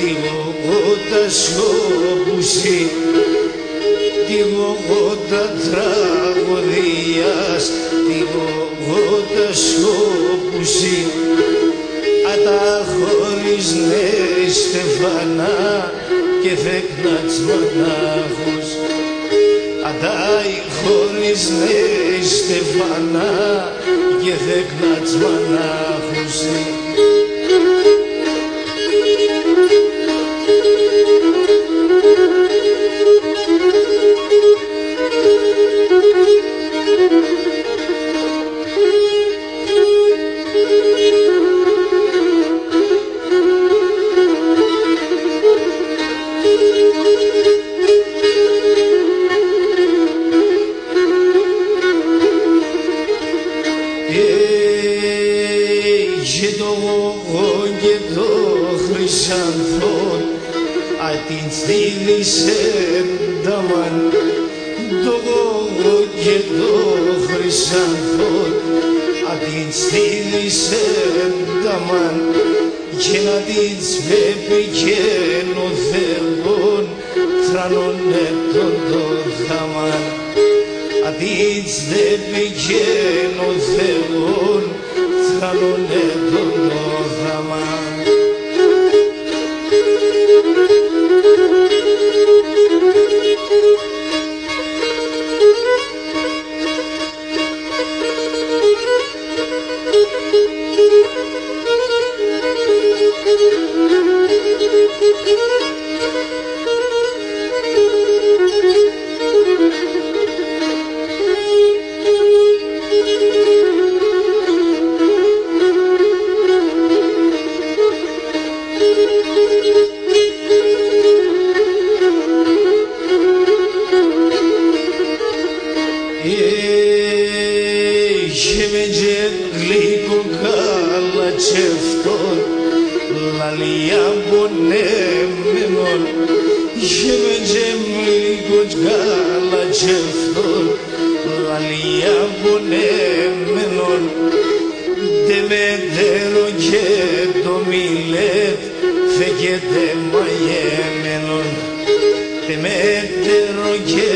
τιμωγόντα σιώπουση, τιμωγόντα τραγωδίας, τιμωγόντα σιώπουση. Ατα χωρίς νέοι στεφανά και φέκνατς μονάχους. Αντάι χωρίς νέοι στεφανά και φέκνατς μονάχους. Και το γογό και το χρυσανθόν την στήλισεν τα μαν. Το γογό και το χρυσανθόν την στήλισεν τα μαν. Και να την σβέπει και ο Θεόν τρανώνε τον το θαμάν. Την σβέπει και ο Θεόν τρανώνε τον το θαμάν. Γλυκό καλατσευτόν, λαλιά πονέμενον. Γλυκό καλατσευτόν, λαλιά πονέμενον. Δε μετέρω και το μιλέτ, φεγγέτε μαγέμενον. Δε μετέρω και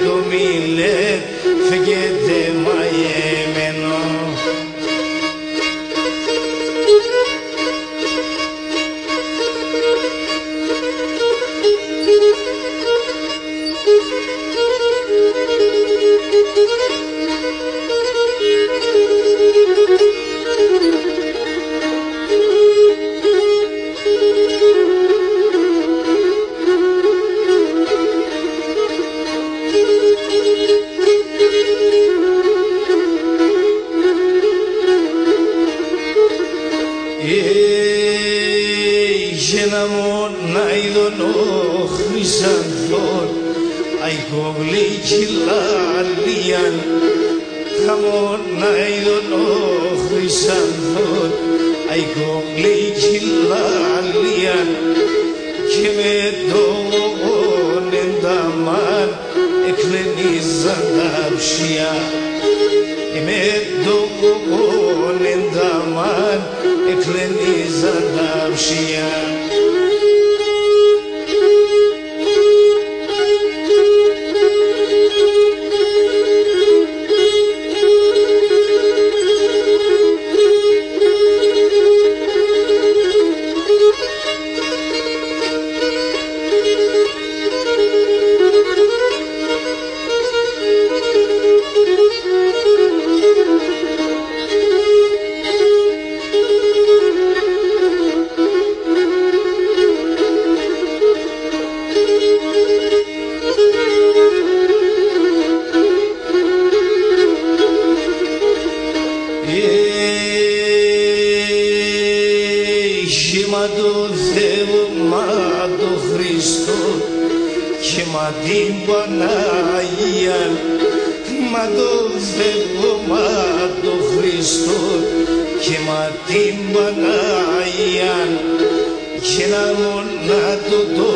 το μιλέτ, φεγγέτε μαγέμενον. Ένα μονάιδον ο χρυσανθόν, αϊκοβλίκη λαλίαν. Μονάιδον ο χρυσανθόν, αϊκοβλίκη λαλίαν. Και με το γογόν ενταμάν εκλενίζαν τα ψιά. Και με το γογόν ενταμάν εκλενίζαν τα ψιά. Μα το Θεό, μα το Χριστό και μα την Παναγία. Μα το Θεό, μα το Χριστό και μα την Παναγία. Και να μονάτο το